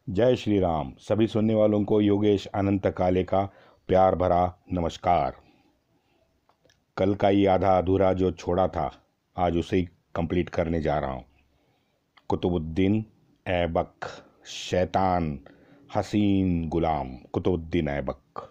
जय श्री राम। सभी सुनने वालों को योगेश अनंत काले का प्यार भरा नमस्कार। कल का ये आधा अधूरा जो छोड़ा था, आज उसे ही कंप्लीट करने जा रहा हूँ। कुतुबुद्दीन ऐबक, शैतान हसीन गुलाम कुतुबुद्दीन ऐबक।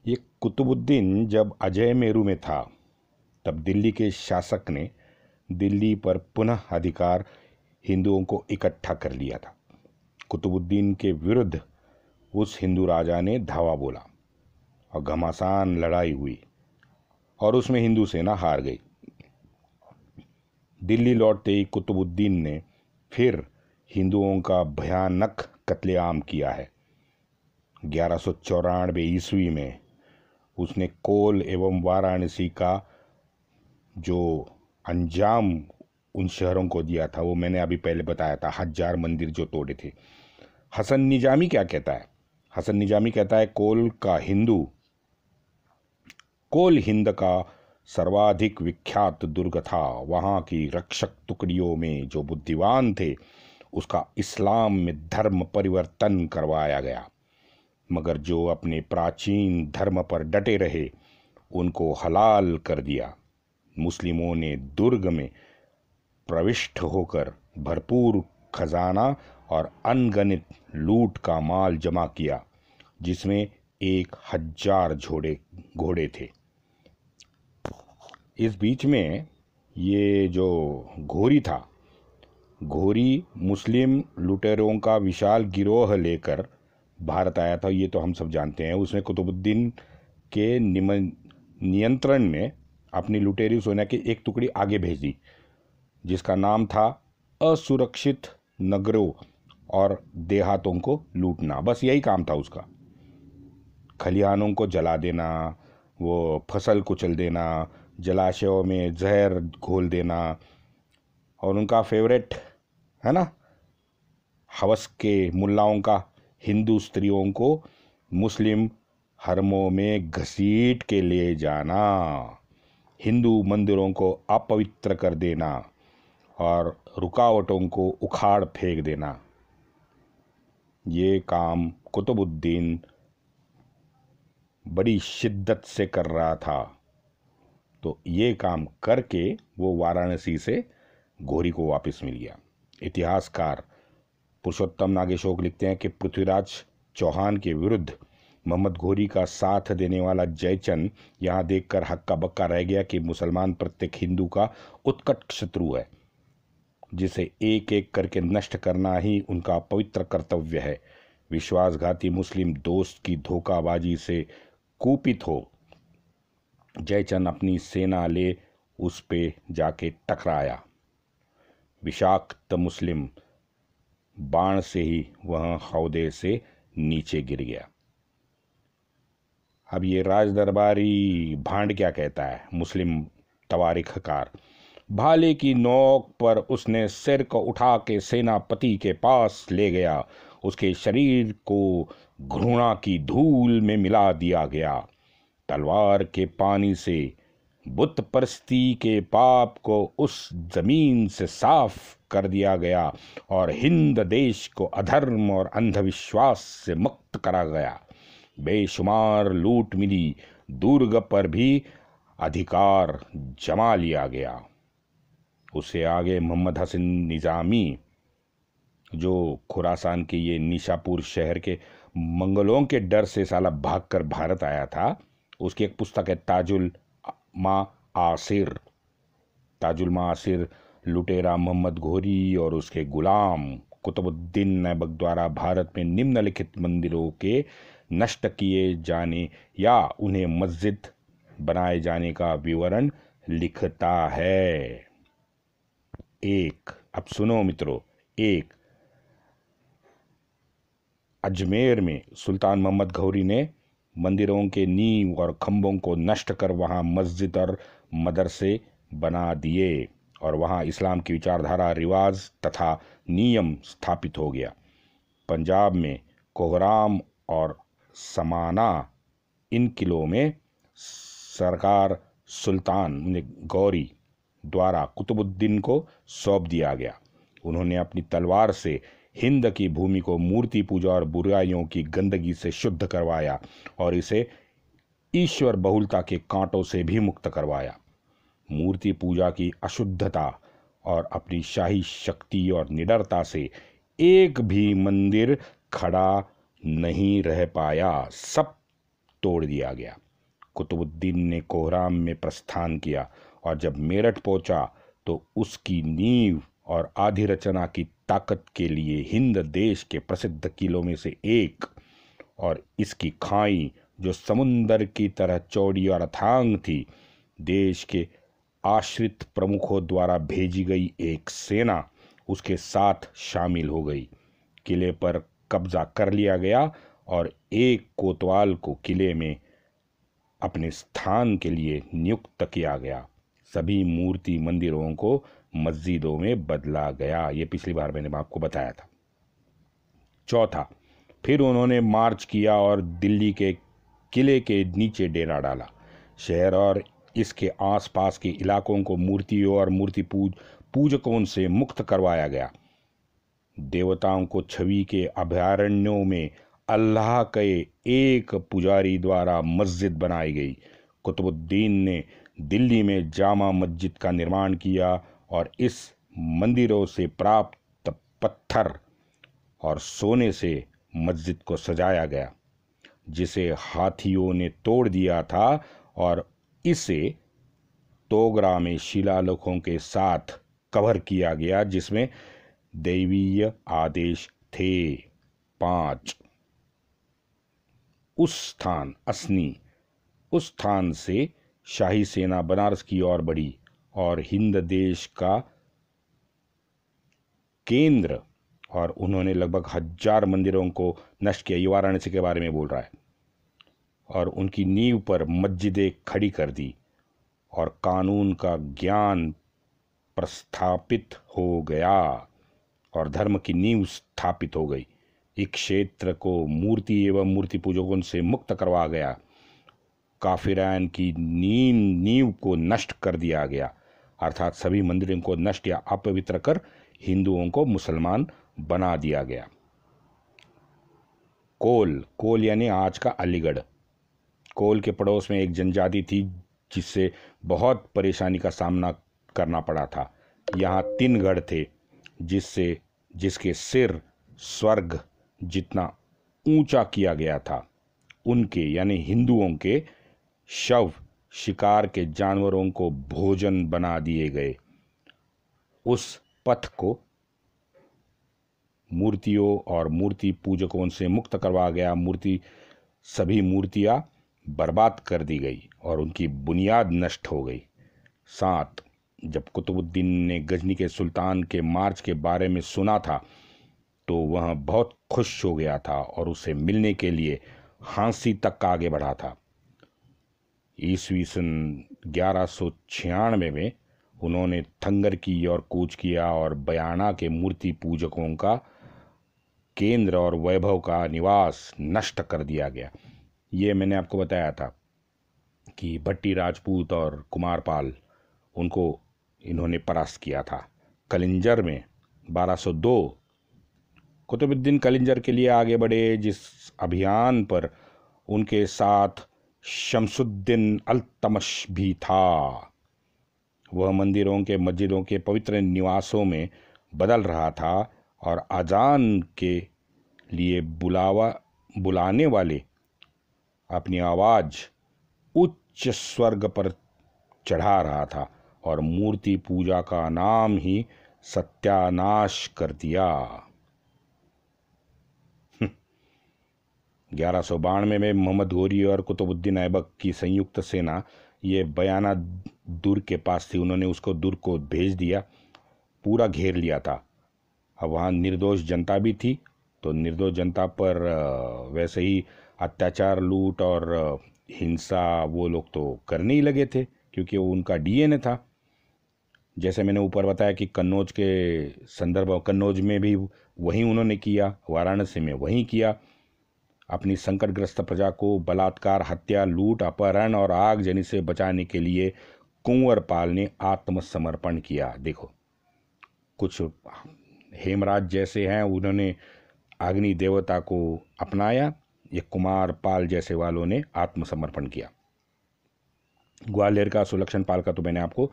ये कुतुबुद्दीन जब अजय मेरू में था, तब दिल्ली के शासक ने दिल्ली पर पुनः अधिकार हिंदुओं को इकट्ठा कर लिया था। कुतुबुद्दीन के विरुद्ध उस हिंदू राजा ने धावा बोला और घमासान लड़ाई हुई और उसमें हिंदू सेना हार गई। दिल्ली लौटते ही कुतुबुद्दीन ने फिर हिंदुओं का भयानक कत्लेआम किया है। 1194 ईस्वी में उसने कोल एवं वाराणसी का जो अंजाम उन शहरों को दिया था, वो मैंने अभी पहले बताया था, 1000 मंदिर जो तोड़े थे। हसन निजामी क्या कहता है? हसन निजामी कहता है कोल हिंद का सर्वाधिक विख्यात दुर्ग था। वहाँ की रक्षक टुकड़ियों में जो बुद्धिमान थे, उसका इस्लाम में धर्म परिवर्तन करवाया गया, मगर जो अपने प्राचीन धर्म पर डटे रहे उनको हलाल कर दिया। मुस्लिमों ने दुर्ग में प्रविष्ट होकर भरपूर खजाना और अनगणित लूट का माल जमा किया, जिसमें 1000 घोड़े थे। इस बीच में ये जो घोरी था, घोरी मुस्लिम लुटेरों का विशाल गिरोह लेकर भारत आया था। ये तो हम सब जानते हैं। उसने कुतुबुद्दीन के नियंत्रण में अपनी लुटेरी सेना की एक टुकड़ी आगे भेज दी, जिसका नाम था असुरक्षित नगरों और देहातों को लूटना। बस यही काम था उसका। खलिहानों को जला देना, वो फसल कुचल देना, जलाशयों में जहर घोल देना, और उनका फेवरेट है ना, हवस के मुल्लाओं का हिंदू स्त्रियों को मुस्लिम हरमों में घसीट के ले जाना, हिंदू मंदिरों को अपवित्र कर देना और रुकावटों को उखाड़ फेंक देना। ये काम कुतुबुद्दीन बड़ी शिद्दत से कर रहा था। तो ये काम करके वो वाराणसी से घोरी को वापस मिल गया। इतिहासकार पुरुषोत्तम नागेशोक लिखते हैं कि पृथ्वीराज चौहान के विरुद्ध मोहम्मद घोरी का साथ देने वाला जयचंद यहाँ देखकर हक्का बक्का रह गया कि मुसलमान प्रत्येक हिंदू का उत्कट शत्रु है, जिसे एक एक करके नष्ट करना ही उनका पवित्र कर्तव्य है। विश्वासघाती मुस्लिम दोस्त की धोखाबाजी से कुपित हो जयचंद अपनी सेना ले उस पे जाके टकराया। विषाक्त मुस्लिम बाण से ही वह हौदे से नीचे गिर गया। अब ये राजदरबारी भांड क्या कहता है? मुस्लिम तवारीखकार, भाले की नोक पर उसने सिर को उठा के सेनापति के पास ले गया। उसके शरीर को घृणा की धूल में मिला दिया गया। तलवार के पानी से बुत परस्ती के पाप को उस जमीन से साफ कर दिया गया और हिंद देश को अधर्म और अंधविश्वास से मुक्त करा गया। बेशुमार लूट मिली, दुर्ग पर भी अधिकार जमा लिया गया। उससे आगे मोहम्मद हसन निजामी, जो खुरासान के ये निशापुर शहर के मंगलों के डर से साला भागकर भारत आया था, उसकी एक पुस्तक है ताजुल माआसिर लुटेरा मोहम्मद घोरी और उसके गुलाम कुतुबुद्दीन ऐबक द्वारा भारत में निम्नलिखित मंदिरों के नष्ट किए जाने या उन्हें मस्जिद बनाए जाने का विवरण लिखता है। अब सुनो मित्रों, अजमेर में सुल्तान मोहम्मद घोरी ने मंदिरों के नींव और खंभों को नष्ट कर वहां मस्जिद और मदरसे बना दिए और वहां इस्लाम की विचारधारा, रिवाज तथा नियम स्थापित हो गया। पंजाब में कोहराम और समाना, इन किलों में सरकार सुल्तान गौरी द्वारा कुतुबुद्दीन को सौंप दिया गया। उन्होंने अपनी तलवार से हिंद की भूमि को मूर्ति पूजा और बुराइयों की गंदगी से शुद्ध करवाया और इसे ईश्वर बहुलता के कांटों से भी मुक्त करवाया। मूर्ति पूजा की अशुद्धता और अपनी शाही शक्ति और निडरता से एक भी मंदिर खड़ा नहीं रह पाया, सब तोड़ दिया गया। कुतुबुद्दीन ने कोहराम में प्रस्थान किया और जब मेरठ पहुंचा तो उसकी नींव और आधी रचना की ताकत के लिए हिंद देश के प्रसिद्ध किलों में से एक और इसकी खाई जो समुंदर की तरह चौड़ी और अथांग थी, देश के आश्रित प्रमुखों द्वारा भेजी गई एक सेना उसके साथ शामिल हो गई। किले पर कब्जा कर लिया गया और एक कोतवाल को किले में अपने स्थान के लिए नियुक्त किया गया। सभी मूर्ति मंदिरों को मस्जिदों में बदला गया। ये पिछली बार मैंने आपको बताया था। चौथा, फिर उन्होंने मार्च किया और दिल्ली के किले के नीचे डेरा डाला। शहर और इसके आसपास के इलाकों को मूर्तियों और मूर्ति पूजकों से मुक्त करवाया गया। देवताओं को छवि के अभयारण्यों में अल्लाह के एक पुजारी द्वारा मस्जिद बनाई गई। कुतुबुद्दीन ने दिल्ली में जामा मस्जिद का निर्माण किया और इस मंदिरों से प्राप्त पत्थर और सोने से मस्जिद को सजाया गया, जिसे हाथियों ने तोड़ दिया था, और इसे तोगरा में शिलालेखों के साथ कवर किया गया जिसमें दैवीय आदेश थे। 5, उस स्थान से शाही सेना बनारस की ओर बढ़ी और हिंद देश का केंद्र, और उन्होंने लगभग 1000 मंदिरों को नष्ट किया। ये वाराणसी के बारे में बोल रहा है। और उनकी नींव पर मस्जिदें खड़ी कर दी और कानून का ज्ञान प्रस्थापित हो गया और धर्म की नींव स्थापित हो गई। इस क्षेत्र को मूर्ति एवं मूर्ति पूजकों से मुक्त करवा गया। काफिरान की नींव को नष्ट कर दिया गया, अर्थात सभी मंदिरों को नष्ट या अपवित्र कर हिंदुओं को मुसलमान बना दिया गया। कोल यानी आज का अलीगढ़। कोल के पड़ोस में एक जनजाति थी जिससे बहुत परेशानी का सामना करना पड़ा था। यहाँ 3 गढ़ थे जिसके सिर स्वर्ग जितना ऊंचा किया गया था। उनके यानी हिंदुओं के शव शिकार के जानवरों को भोजन बना दिए गए। उस पथ को मूर्तियों और मूर्ति पूजकों से मुक्त करवा गया। सभी मूर्तियां बर्बाद कर दी गई और उनकी बुनियाद नष्ट हो गई। 7, जब कुतुबुद्दीन ने गजनी के सुल्तान के मार्च के बारे में सुना था तो वह बहुत खुश हो गया था और उसे मिलने के लिए हांसी तक आगे बढ़ा था। ईस्वी सन 1196 में उन्होंने थंगर की ओर कूच किया और बयाना के मूर्ति पूजकों का केंद्र और वैभव का निवास नष्ट कर दिया गया। ये मैंने आपको बताया था कि भट्टी राजपूत और कुमारपाल, उनको इन्होंने परास्त किया था। कलिंजर में 1202 कुतुबुद्दीन कलिंजर के लिए आगे बढ़े, जिस अभियान पर उनके साथ शमसुद्दीन अल्तमश भी था। वह मंदिरों के मस्जिदों के पवित्र निवासों में बदल रहा था और अजान के लिए बुलाने वाले अपनी आवाज़ उच्च स्वर्ग पर चढ़ा रहा था और मूर्ति पूजा का नाम ही सत्यानाश कर दिया। 1192 में मोहम्मद घोरी और कुतुबुद्दीन ऐबक की संयुक्त सेना ये बयाना दुर्ग के पास थी। उन्होंने उसको दुर्ग को भेज दिया, पूरा घेर लिया था। अब वहाँ निर्दोष जनता भी थी, तो निर्दोष जनता पर वैसे ही अत्याचार, लूट और हिंसा वो लोग तो करने ही लगे थे क्योंकि वो उनका डीएनए था। जैसे मैंने ऊपर बताया कि कन्नौज के संदर्भ, कन्नौज में भी वही उन्होंने किया, वाराणसी में वही किया। अपनी संकटग्रस्त प्रजा को बलात्कार, हत्या, लूट, अपहरण और आगजनी से बचाने के लिए कुंवर पाल ने आत्मसमर्पण किया। देखो, कुछ हेमराज जैसे हैं उन्होंने अग्नि देवता को अपनाया, ये कुमार पाल जैसे वालों ने आत्मसमर्पण किया। ग्वालियर का सुलक्षण पाल का तो मैंने आपको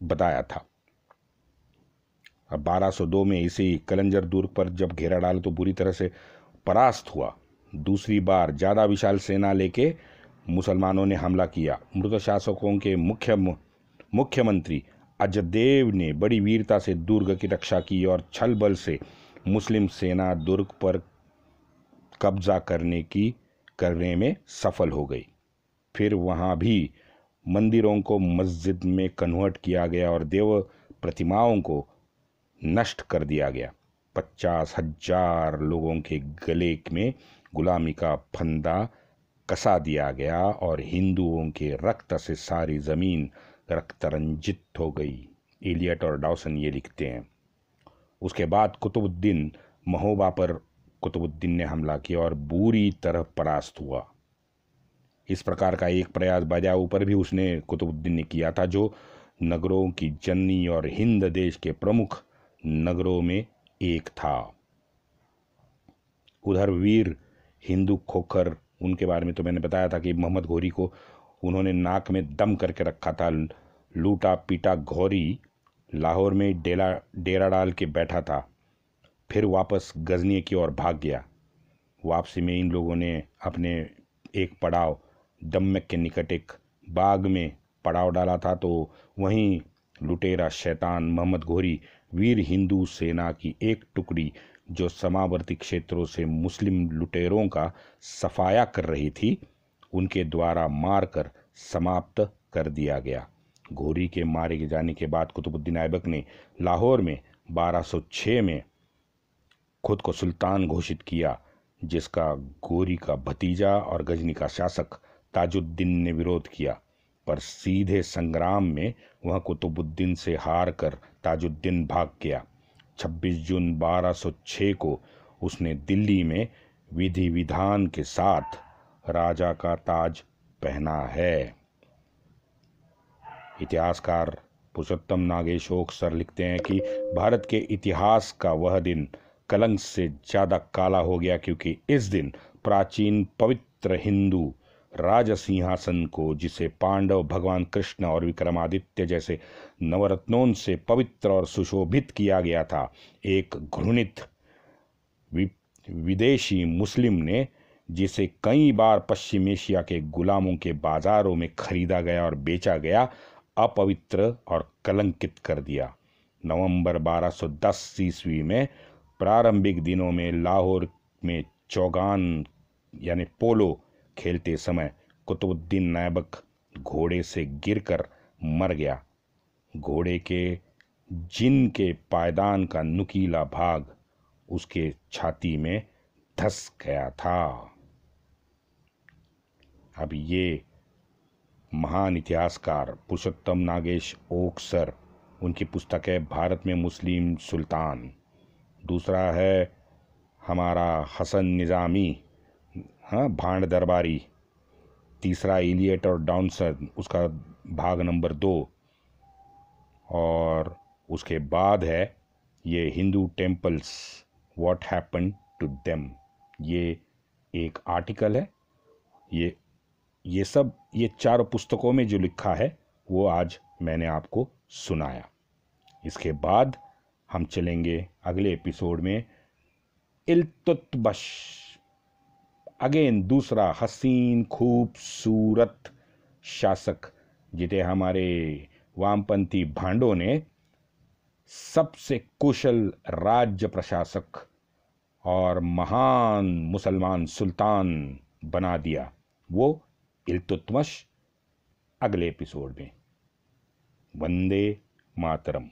बताया था। अब 1202 में इसी कलंजर दुर्ग पर जब घेरा डाला तो बुरी तरह से परास्त हुआ। दूसरी बार ज़्यादा विशाल सेना लेके मुसलमानों ने हमला किया। मृत शासकों के मुख्यमंत्री अजयदेव ने बड़ी वीरता से दुर्ग की रक्षा की और छल बल से मुस्लिम सेना दुर्ग पर कब्जा करने में सफल हो गई। फिर वहाँ भी मंदिरों को मस्जिद में कन्वर्ट किया गया और देव प्रतिमाओं को नष्ट कर दिया गया। 50,000 लोगों के गले में गुलामी का फंदा कसा दिया गया और हिंदुओं के रक्त से सारी जमीन रक्त रंजित हो गई। एलियट और डॉसन ये लिखते हैं। उसके बाद कुतुबुद्दीन महोबा पर कुतुबुद्दीन ने हमला किया और बुरी तरह परास्त हुआ। इस प्रकार का एक प्रयास बजाऊ पर भी उसने कुतुबुद्दीन ने किया था, जो नगरों की जननी और हिंद देश के प्रमुख नगरों में एक था। उधर वीर हिंदू खोखर, उनके बारे में तो मैंने बताया था कि मोहम्मद घोरी को उन्होंने नाक में दम करके रखा था। लूटा पीटा घोरी लाहौर में डेरा डाल के बैठा था, फिर वापस गजनी की ओर भाग गया। वापसी में इन लोगों ने अपने एक पड़ाव दम्मक के निकट एक बाग में पड़ाव डाला था, तो वहीं लुटेरा शैतान मोहम्मद घोरी वीर हिंदू सेना की एक टुकड़ी जो सीमावर्ती क्षेत्रों से मुस्लिम लुटेरों का सफाया कर रही थी, उनके द्वारा मारकर समाप्त कर दिया गया। घोरी के मारे जाने के बाद कुतुबुद्दीन ऐबक ने लाहौर में 1206 में खुद को सुल्तान घोषित किया, जिसका घोरी का भतीजा और गजनी का शासक ताजुद्दीन ने विरोध किया। पर सीधे संग्राम में वह कुतुबुद्दीन से हार कर ताजुद्दीन भाग गया। 26 जून 1206 को उसने दिल्ली में विधि विधान के साथ राजा का ताज पहना है। इतिहासकार पुरुषोत्तम नागेश ओकसर लिखते हैं कि भारत के इतिहास का वह दिन कलंक से ज़्यादा काला हो गया, क्योंकि इस दिन प्राचीन पवित्र हिंदू राज सिंहासन को, जिसे पांडव, भगवान कृष्ण और विक्रमादित्य जैसे नवरत्नों से पवित्र और सुशोभित किया गया था, एक घृणित विदेशी मुस्लिम ने, जिसे कई बार पश्चिम एशिया के गुलामों के बाजारों में खरीदा गया और बेचा गया, अपवित्र और कलंकित कर दिया। नवंबर 1210 ईस्वी में प्रारंभिक दिनों में लाहौर में चौगान यानी पोलो खेलते समय कुतुबुद्दीन ऐबक घोड़े से गिरकर मर गया। घोड़े के जिन के पायदान का नुकीला भाग उसके छाती में धस गया था। अब ये महान इतिहासकार पुरुषोत्तम नागेश ओकसर, उनकी पुस्तक है भारत में मुस्लिम सुल्तान। दूसरा है हमारा हसन निज़ामी, हाँ, भांड दरबारी। तीसरा इलियट और डॉनसन, उसका भाग नंबर 2। और उसके बाद है ये Hindu temples, what happened to them, ये एक आर्टिकल है। ये चारों पुस्तकों में जो लिखा है वो आज मैंने आपको सुनाया। इसके बाद हम चलेंगे अगले एपिसोड में इल्तुतमिश, अगेन दूसरा हसीन खूबसूरत शासक, जिसे हमारे वामपंथी भांडों ने सबसे कुशल राज्य प्रशासक और महान मुसलमान सुल्तान बना दिया, वो इल्तुतमिश। अगले एपिसोड में। वंदे मातरम।